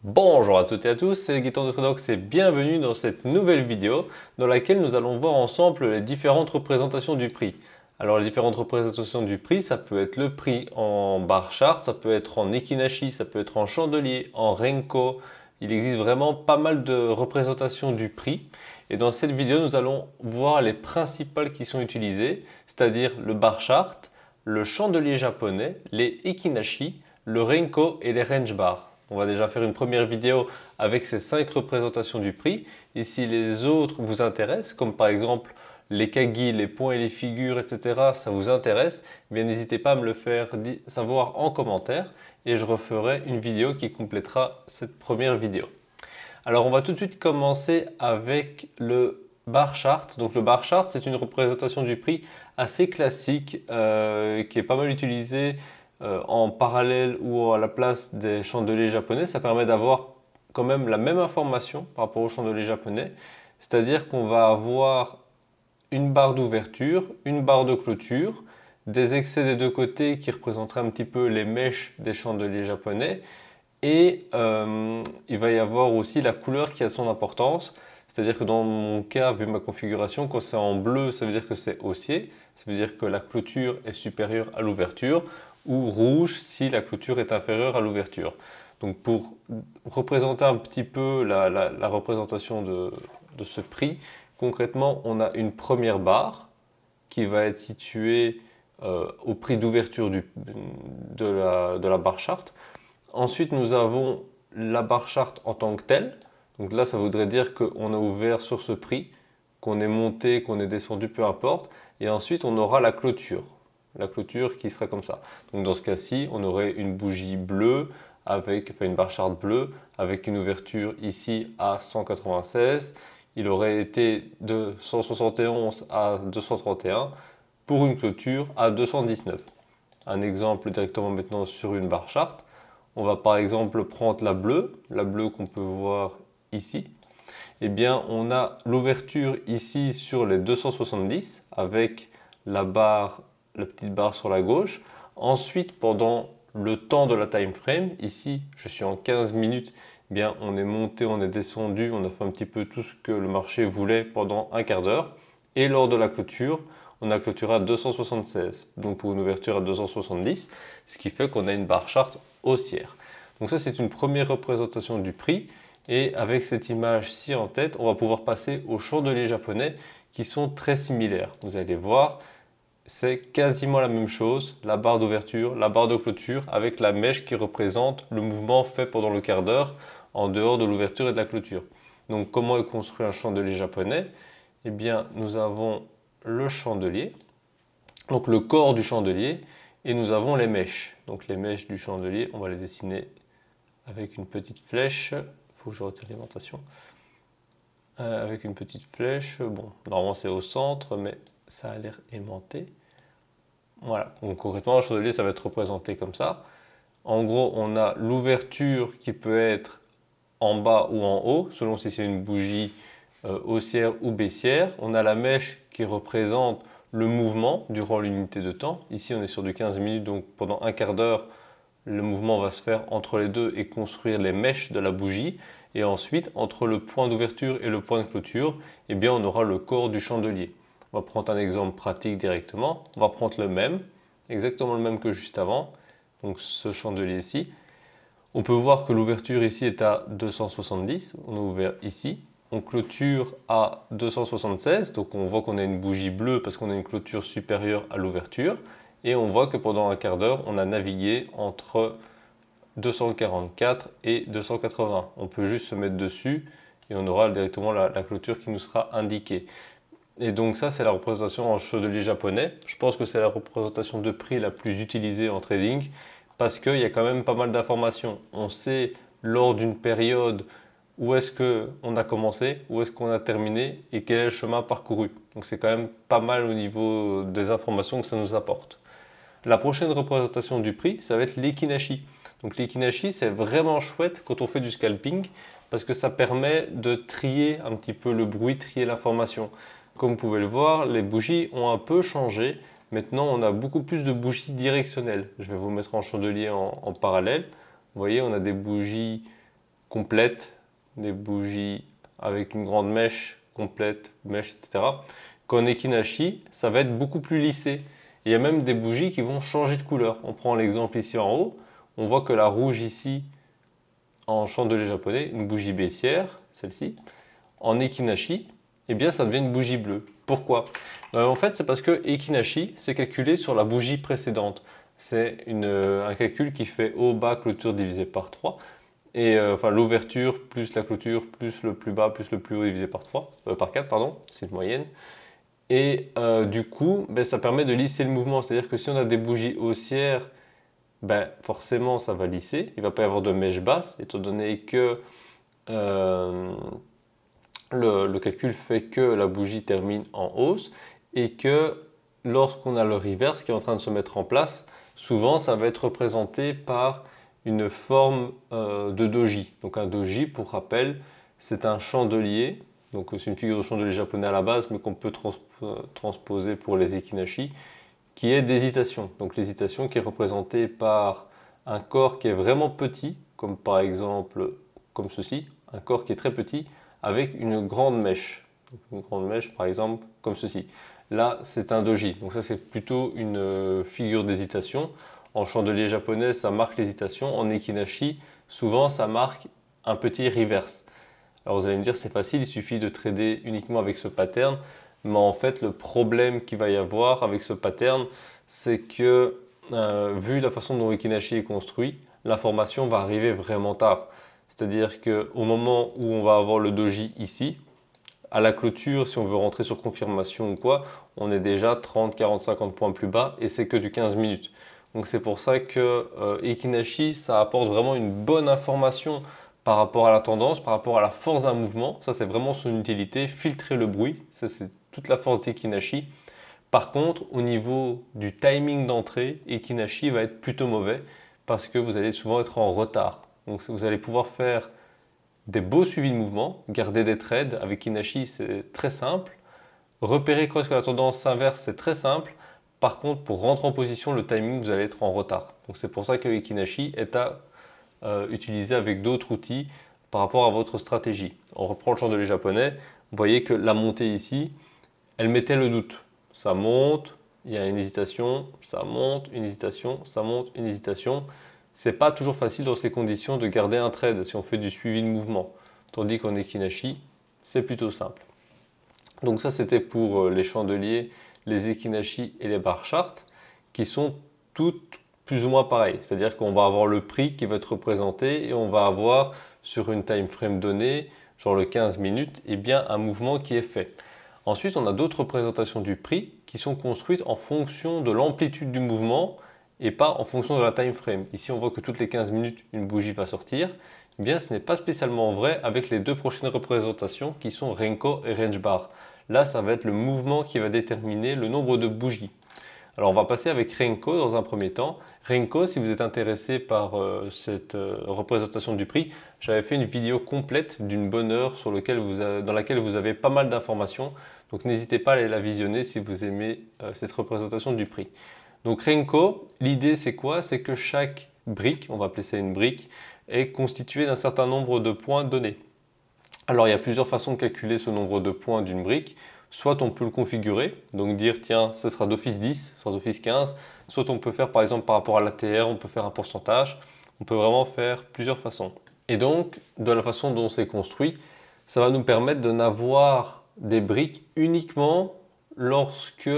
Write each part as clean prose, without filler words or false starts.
Bonjour à toutes et à tous, c'est Gaëtan de Tradox et bienvenue dans cette nouvelle vidéo dans laquelle nous allons voir ensemble les différentes représentations du prix. Alors les différentes représentations du prix, ça peut être le prix en bar chart, ça peut être en Ekinashi, ça peut être en chandelier, en Renko. Il existe vraiment pas mal de représentations du prix. Et dans cette vidéo, nous allons voir les principales qui sont utilisées, c'est-à-dire le bar chart, le chandelier japonais, les Ekinashi, le Renko et les range bars. On va déjà faire une première vidéo avec ces 5 représentations du prix. Et si les autres vous intéressent, comme par exemple les kagi, les points et les figures, etc., ça vous intéresse, eh bien n'hésitez pas à me le faire savoir en commentaire et je referai une vidéo qui complétera cette première vidéo. Alors on va tout de suite commencer avec le bar chart. Donc le bar chart, c'est une représentation du prix assez classique qui est pas mal utilisée en parallèle ou à la place des chandeliers japonais. Ça permet d'avoir quand même la même information par rapport aux chandeliers japonais. C'est-à-dire qu'on va avoir une barre d'ouverture, une barre de clôture, des excès des deux côtés qui représenteraient un petit peu les mèches des chandeliers japonais. Et il va y avoir aussi la couleur qui a son importance. C'est-à-dire que dans mon cas, vu ma configuration, quand c'est en bleu, ça veut dire que c'est haussier. Ça veut dire que la clôture est supérieure à l'ouverture. Ou rouge si la clôture est inférieure à l'ouverture. Donc pour représenter un petit peu la représentation de ce prix, concrètement, on a une première barre qui va être située au prix d'ouverture de la barre chart. Ensuite, nous avons la barre chart en tant que telle. Donc là, ça voudrait dire qu'on a ouvert sur ce prix, qu'on est monté, qu'on est descendu, peu importe. Et ensuite, on aura la clôture. La clôture qui sera comme ça. Donc dans ce cas-ci, on aurait une bougie bleue, une barre chart bleue, avec une ouverture ici à 196. Il aurait été de 171 à 231 pour une clôture à 219. Un exemple directement maintenant sur une barre chart. On va par exemple prendre la bleue qu'on peut voir ici. Eh bien, on a l'ouverture ici sur les 270 avec la petite barre sur la gauche. Ensuite, pendant le temps de la time frame, ici, je suis en 15 minutes, eh bien, on est monté, on est descendu, on a fait un petit peu tout ce que le marché voulait pendant un quart d'heure. Et lors de la clôture, on a clôturé à 276, donc pour une ouverture à 270, ce qui fait qu'on a une barre chart haussière. Donc ça, c'est une première représentation du prix. Et avec cette image-ci en tête, on va pouvoir passer aux chandeliers japonais qui sont très similaires. Vous allez voir, c'est quasiment la même chose, la barre d'ouverture, la barre de clôture avec la mèche qui représente le mouvement fait pendant le quart d'heure en dehors de l'ouverture et de la clôture. Donc comment est construit un chandelier japonais? Eh bien, nous avons le chandelier, donc le corps du chandelier, et nous avons les mèches. Donc les mèches du chandelier, on va les dessiner avec une petite flèche. Il faut que je retire l'alimentation. Avec une petite flèche, bon, normalement c'est au centre, mais ça a l'air aimanté. Voilà, donc concrètement, un chandelier, ça va être représenté comme ça. En gros, on a l'ouverture qui peut être en bas ou en haut, selon si c'est une bougie haussière ou baissière. On a la mèche qui représente le mouvement durant l'unité de temps. Ici, on est sur du 15 minutes, donc pendant un quart d'heure, le mouvement va se faire entre les deux et construire les mèches de la bougie. Et ensuite, entre le point d'ouverture et le point de clôture, eh bien, on aura le corps du chandelier. On va prendre un exemple pratique directement. On va prendre le même, exactement le même que juste avant. Donc ce chandelier-ci. On peut voir que l'ouverture ici est à 270. On a ouvert ici. On clôture à 276. Donc on voit qu'on a une bougie bleue parce qu'on a une clôture supérieure à l'ouverture. Et on voit que pendant un quart d'heure, on a navigué entre 244 et 280. On peut juste se mettre dessus et on aura directement la clôture qui nous sera indiquée. Et donc ça, c'est la représentation en chandelier japonais. Je pense que c'est la représentation de prix la plus utilisée en trading parce qu'il y a quand même pas mal d'informations. On sait lors d'une période où est-ce qu'on a commencé, où est-ce qu'on a terminé et quel est le chemin parcouru. Donc c'est quand même pas mal au niveau des informations que ça nous apporte. La prochaine représentation du prix, ça va être l'Ekinashi. Donc l'Ekinashi, c'est vraiment chouette quand on fait du scalping parce que ça permet de trier un petit peu le bruit, trier l'information. Comme vous pouvez le voir, les bougies ont un peu changé. Maintenant, on a beaucoup plus de bougies directionnelles. Je vais vous mettre en chandelier en parallèle. Vous voyez, on a des bougies complètes, des bougies avec une grande mèche complète, mèche, etc. Qu'en Ekinashi, ça va être beaucoup plus lissé. Il y a même des bougies qui vont changer de couleur. On prend l'exemple ici en haut, on voit que la rouge ici, en chandelier japonais, une bougie baissière, celle-ci, en Ekinashi, eh bien ça devient une bougie bleue. Pourquoi? En fait, c'est parce que Ekinashi, c'est calculé sur la bougie précédente. C'est un calcul qui fait haut, bas, clôture divisé par 3. Et enfin, l'ouverture plus la clôture plus le plus bas plus le plus haut divisé par 3, par 4, pardon, c'est une moyenne. Et du coup, ça permet de lisser le mouvement. C'est-à-dire que si on a des bougies haussières, forcément ça va lisser. Il ne va pas y avoir de mèche basse, étant donné que le calcul fait que la bougie termine en hausse et que lorsqu'on a le reverse qui est en train de se mettre en place, souvent ça va être représenté par une forme de doji. Donc un doji, pour rappel, c'est un chandelier, donc c'est une figure de chandelier japonais à la base, mais qu'on peut transposer pour les ekinashi, qui est d'hésitation. Donc l'hésitation qui est représentée par un corps qui est vraiment petit, comme par exemple comme ceci, un corps qui est très petit, avec une grande mèche. Donc une grande mèche, par exemple, comme ceci. Là, c'est un doji. Donc ça, c'est plutôt une figure d'hésitation. En chandelier japonais, ça marque l'hésitation. En ekinashi, souvent, ça marque un petit reverse. Alors vous allez me dire, c'est facile, il suffit de trader uniquement avec ce pattern. Mais en fait, le problème qu'il va y avoir avec ce pattern, c'est que, vu la façon dont Ekinashi est construit, l'information va arriver vraiment tard. C'est-à-dire qu'au moment où on va avoir le doji ici, à la clôture, si on veut rentrer sur confirmation ou quoi, on est déjà 30, 40, 50 points plus bas et c'est que du 15 minutes. Donc c'est pour ça que Ekinashi, ça apporte vraiment une bonne information par rapport à la tendance, par rapport à la force d'un mouvement. Ça, c'est vraiment son utilité, filtrer le bruit. Ça, c'est toute la force d'Ekinashi. Par contre, au niveau du timing d'entrée, Ekinashi va être plutôt mauvais parce que vous allez souvent être en retard. Donc vous allez pouvoir faire des beaux suivis de mouvement, garder des trades. Avec Ekinashi, c'est très simple. Repérer quand est-ce que la tendance s'inverse, c'est très simple. Par contre, pour rentrer en position, le timing, vous allez être en retard. Donc c'est pour ça que Ekinashi est à utiliser avec d'autres outils par rapport à votre stratégie. On reprend le chandelier japonais. Vous voyez que la montée ici, elle mettait le doute. Ça monte, il y a une hésitation, ça monte, une hésitation, ça monte, une hésitation. C'est pas toujours facile dans ces conditions de garder un trade si on fait du suivi de mouvement. Tandis qu'en Ekinashi, c'est plutôt simple. Donc ça, c'était pour les chandeliers, les Ekinashi et les bar charts, qui sont toutes plus ou moins pareilles. C'est-à-dire qu'on va avoir le prix qui va être représenté et on va avoir sur une time frame donnée, genre le 15 minutes, un mouvement qui est fait. Ensuite, on a d'autres représentations du prix qui sont construites en fonction de l'amplitude du mouvement et pas en fonction de la time frame. Ici, on voit que toutes les 15 minutes, une bougie va sortir. Ce n'est pas spécialement vrai avec les deux prochaines représentations qui sont Renko et Range Bar. Là, ça va être le mouvement qui va déterminer le nombre de bougies. Alors, on va passer avec Renko dans un premier temps. Renko, si vous êtes intéressé par cette représentation du prix, j'avais fait une vidéo complète d'une bonne heure dans laquelle vous avez pas mal d'informations. Donc, n'hésitez pas à aller la visionner si vous aimez cette représentation du prix. Donc, Renko, l'idée c'est quoi? C'est que chaque brique, on va appeler ça une brique, est constituée d'un certain nombre de points donnés. Alors, il y a plusieurs façons de calculer ce nombre de points d'une brique. Soit on peut le configurer, donc dire tiens, ce sera d'office 10, ce sera d'office 15. Soit on peut faire par exemple par rapport à l'ATR, on peut faire un pourcentage. On peut vraiment faire plusieurs façons. Et donc, de la façon dont c'est construit, ça va nous permettre de n'avoir des briques uniquement lorsque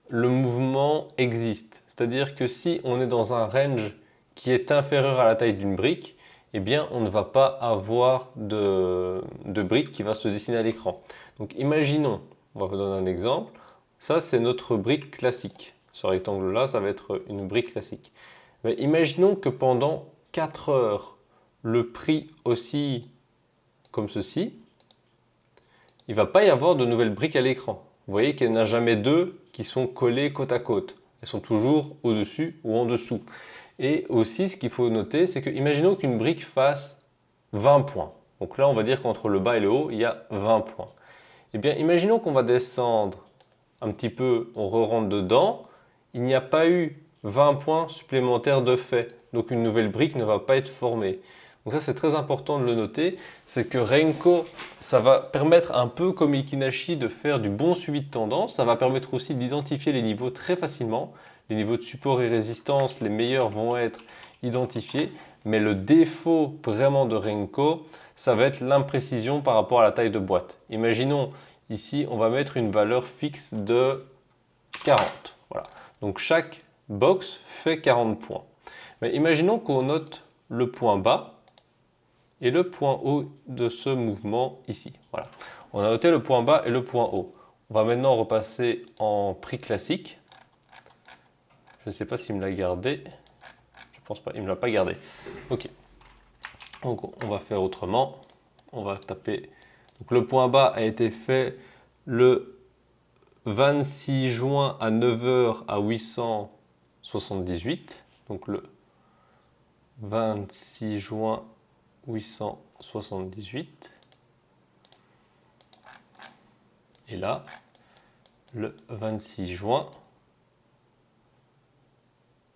le mouvement existe. C'est-à-dire que si on est dans un range qui est inférieur à la taille d'une brique, on ne va pas avoir de brique qui va se dessiner à l'écran. Donc imaginons, on va vous donner un exemple, ça c'est notre brique classique. Ce rectangle-là, ça va être une brique classique. Mais imaginons que pendant 4 heures, le prix oscille comme ceci, il ne va pas y avoir de nouvelles briques à l'écran. Vous voyez qu'il n'y en a jamais deux qui sont collées côte à côte. Elles sont toujours au-dessus ou en dessous. Et aussi, ce qu'il faut noter, c'est que imaginons qu'une brique fasse 20 points. Donc là, on va dire qu'entre le bas et le haut, il y a 20 points. Imaginons qu'on va descendre un petit peu, on re-rentre dedans. Il n'y a pas eu 20 points supplémentaires de fait. Donc une nouvelle brique ne va pas être formée. Donc ça c'est très important de le noter, c'est que Renko, ça va permettre un peu comme Ikinashi de faire du bon suivi de tendance, ça va permettre aussi d'identifier les niveaux très facilement. Les niveaux de support et résistance, les meilleurs vont être identifiés, mais le défaut vraiment de Renko, ça va être l'imprécision par rapport à la taille de boîte. Imaginons ici, on va mettre une valeur fixe de 40. Voilà. Donc chaque box fait 40 points. Mais imaginons qu'on note le point bas et le point haut de ce mouvement ici. Voilà. On a noté le point bas et le point haut. On va maintenant repasser en prix classique. Je ne sais pas s'il me l'a gardé. Je pense pas, il ne me l'a pas gardé. Ok. Donc on va faire autrement. On va taper. Donc le point bas a été fait le 26 juin à 9 h à 878. Donc le 26 juin 878. Et là, le 26 juin.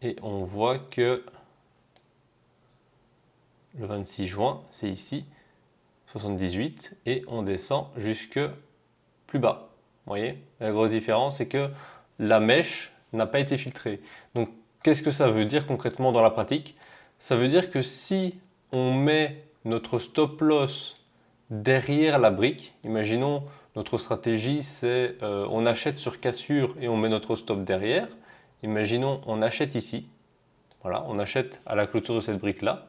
Et on voit que le 26 juin, c'est ici, 78. Et on descend jusque plus bas. Vous voyez, la grosse différence, c'est que la mèche n'a pas été filtrée. Donc, qu'est-ce que ça veut dire concrètement dans la pratique? Ça veut dire que si on met notre stop loss derrière la brique, imaginons notre stratégie c'est on achète sur cassure et on met notre stop derrière. Imaginons on achète ici, voilà, on achète à la clôture de cette brique là.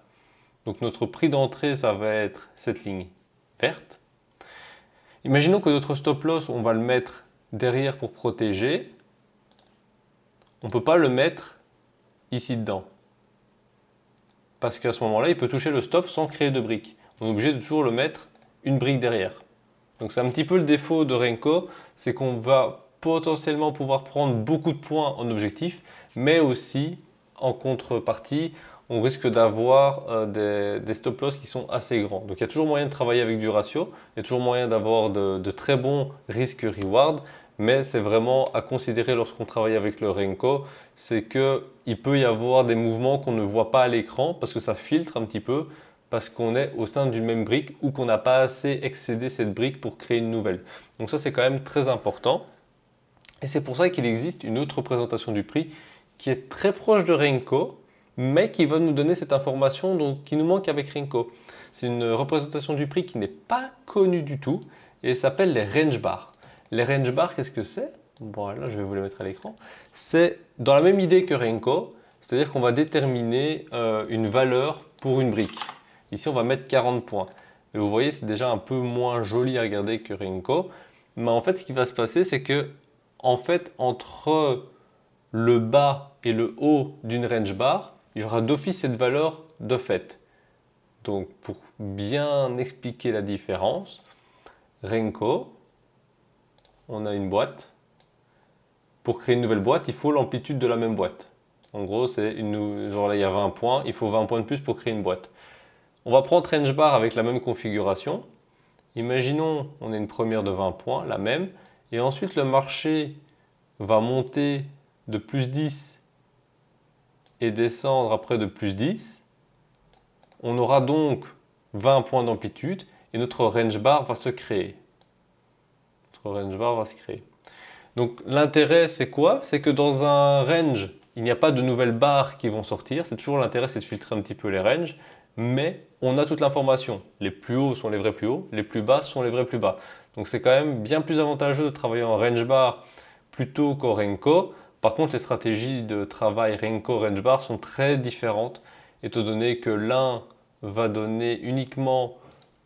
Donc notre prix d'entrée ça va être cette ligne verte. Imaginons que notre stop loss on va le mettre derrière pour protéger. On ne peut pas le mettre ici dedans. Parce qu'à ce moment-là, il peut toucher le stop sans créer de brique. On est obligé de toujours le mettre une brique derrière. Donc c'est un petit peu le défaut de Renko, c'est qu'on va potentiellement pouvoir prendre beaucoup de points en objectif, mais aussi en contrepartie, on risque d'avoir des stop loss qui sont assez grands. Donc il y a toujours moyen de travailler avec du ratio, il y a toujours moyen d'avoir de très bons risques-reward, mais c'est vraiment à considérer lorsqu'on travaille avec le Renko, c'est qu'il peut y avoir des mouvements qu'on ne voit pas à l'écran parce que ça filtre un petit peu, parce qu'on est au sein d'une même brique ou qu'on n'a pas assez excédé cette brique pour créer une nouvelle. Donc ça c'est quand même très important. Et c'est pour ça qu'il existe une autre représentation du prix qui est très proche de Renko, mais qui va nous donner cette information qui nous manque avec Renko. C'est une représentation du prix qui n'est pas connue du tout et s'appelle les range bars. Les range bars, qu'est-ce que c'est? Bon, là, je vais vous les mettre à l'écran. C'est dans la même idée que Renko, c'est-à-dire qu'on va déterminer une valeur pour une brique. Ici, on va mettre 40 points. Et vous voyez, c'est déjà un peu moins joli à regarder que Renko. Mais en fait, ce qui va se passer, c'est que en fait, entre le bas et le haut d'une range bar, il y aura d'office cette valeur de fait. Donc, pour bien expliquer la différence, Renko, on a une boîte. Pour créer une nouvelle boîte, il faut l'amplitude de la même boîte. En gros, genre là, il y a 20 points, il faut 20 points de plus pour créer une boîte. On va prendre range bar avec la même configuration. Imaginons, on a une première de 20 points, la même, et ensuite le marché va monter de plus 10 et descendre après de plus 10. On aura donc 20 points d'amplitude et notre range bar va se créer. Notre range bar va se créer. Donc l'intérêt c'est quoi? C'est que dans un range, il n'y a pas de nouvelles barres qui vont sortir. C'est toujours l'intérêt, c'est de filtrer un petit peu les ranges. Mais on a toute l'information. Les plus hauts sont les vrais plus hauts, les plus bas sont les vrais plus bas. Donc c'est quand même bien plus avantageux de travailler en range bar plutôt qu'en Renko. Par contre, les stratégies de travail Renko range bar sont très différentes, étant donné que l'un va donner uniquement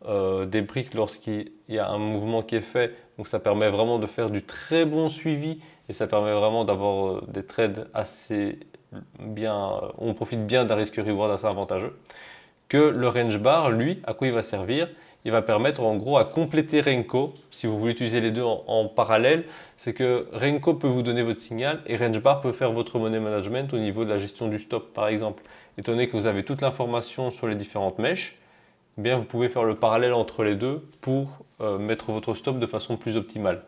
des briques lorsqu'il y a un mouvement qui est fait. Donc ça permet vraiment de faire du très bon suivi et ça permet vraiment d'avoir des trades assez bien, on profite bien d'un risque reward assez avantageux. Que le range bar, lui, à quoi il va servir? Il va permettre en gros à compléter Renko. Si vous voulez utiliser les deux en parallèle, c'est que Renko peut vous donner votre signal et range bar peut faire votre money management au niveau de la gestion du stop par exemple. Étant donné que vous avez toute l'information sur les différentes mèches, eh bien vous pouvez faire le parallèle entre les deux pour mettre votre stop de façon plus optimale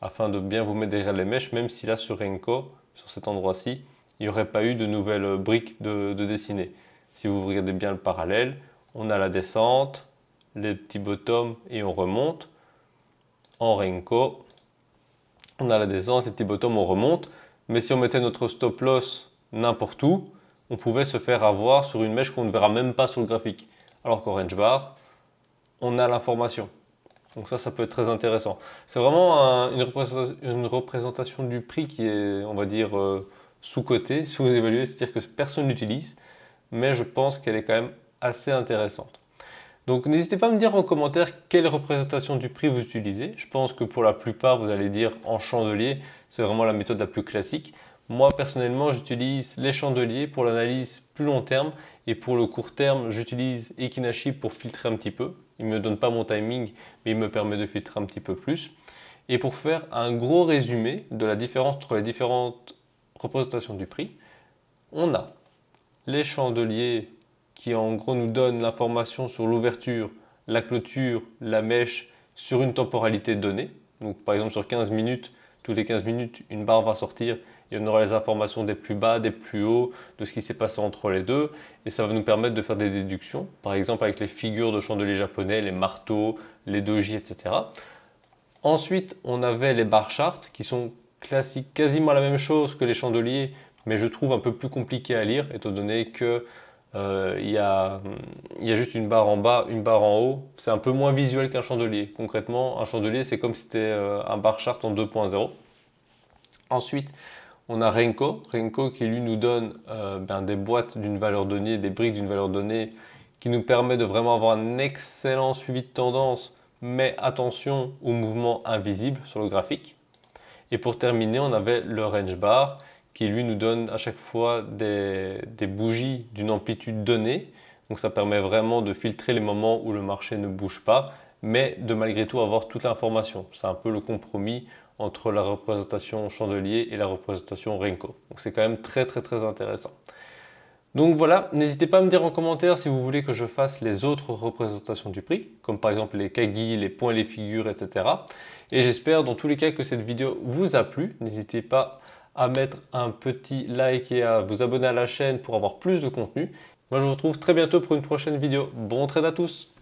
afin de bien vous mettre derrière les mèches, même si là sur Renko, sur cet endroit-ci, il n'y aurait pas eu de nouvelles briques de dessiner. Si vous regardez bien le parallèle, on a la descente, les petits bottoms et on remonte. En Renko, on a la descente, les petits bottoms, on remonte. Mais si on mettait notre stop loss n'importe où, on pouvait se faire avoir sur une mèche qu'on ne verra même pas sur le graphique. Alors qu'en range bar, on a l'information. Donc ça peut être très intéressant. C'est vraiment une représentation du prix qui est, on va dire, sous-cotée, sous-évaluée, c'est-à-dire que personne n'utilise, mais je pense qu'elle est quand même assez intéressante. Donc n'hésitez pas à me dire en commentaire quelle représentation du prix vous utilisez. Je pense que pour la plupart, vous allez dire en chandelier, c'est vraiment la méthode la plus classique. Moi personnellement, j'utilise les chandeliers pour l'analyse plus long terme et pour le court terme, j'utilise Ekinashi pour filtrer un petit peu. Il ne me donne pas mon timing, mais il me permet de filtrer un petit peu plus. Et pour faire un gros résumé de la différence entre les différentes représentations du prix, on a les chandeliers qui en gros nous donnent l'information sur l'ouverture, la clôture, la mèche sur une temporalité donnée. Donc par exemple sur 15 minutes, toutes les 15 minutes, une barre va sortir et on aura les informations des plus bas, des plus hauts, de ce qui s'est passé entre les deux. Et ça va nous permettre de faire des déductions, par exemple avec les figures de chandeliers japonais, les marteaux, les doji, etc. Ensuite, on avait les bar charts qui sont classiques, quasiment la même chose que les chandeliers, mais je trouve un peu plus compliqué à lire, étant donné que il y a juste une barre en bas, une barre en haut. C'est un peu moins visuel qu'un chandelier. Concrètement, un chandelier, c'est comme si c'était un bar chart en 2.0. Ensuite, on a Renko. Renko qui lui nous donne des boîtes d'une valeur donnée, des briques d'une valeur donnée, qui nous permet de vraiment avoir un excellent suivi de tendance, mais attention aux mouvements invisibles sur le graphique. Et pour terminer, on avait le range bar qui lui nous donne à chaque fois des bougies d'une amplitude donnée. Donc ça permet vraiment de filtrer les moments où le marché ne bouge pas, mais de malgré tout avoir toute l'information. C'est un peu le compromis entre la représentation chandelier et la représentation Renko. Donc c'est quand même très intéressant. Donc voilà, n'hésitez pas à me dire en commentaire si vous voulez que je fasse les autres représentations du prix, comme par exemple les kagi, les points, les figures, etc. Et j'espère dans tous les cas que cette vidéo vous a plu. N'hésitez pas à mettre un petit like et à vous abonner à la chaîne pour avoir plus de contenu. Moi je vous retrouve très bientôt pour une prochaine vidéo. Bon trade à tous!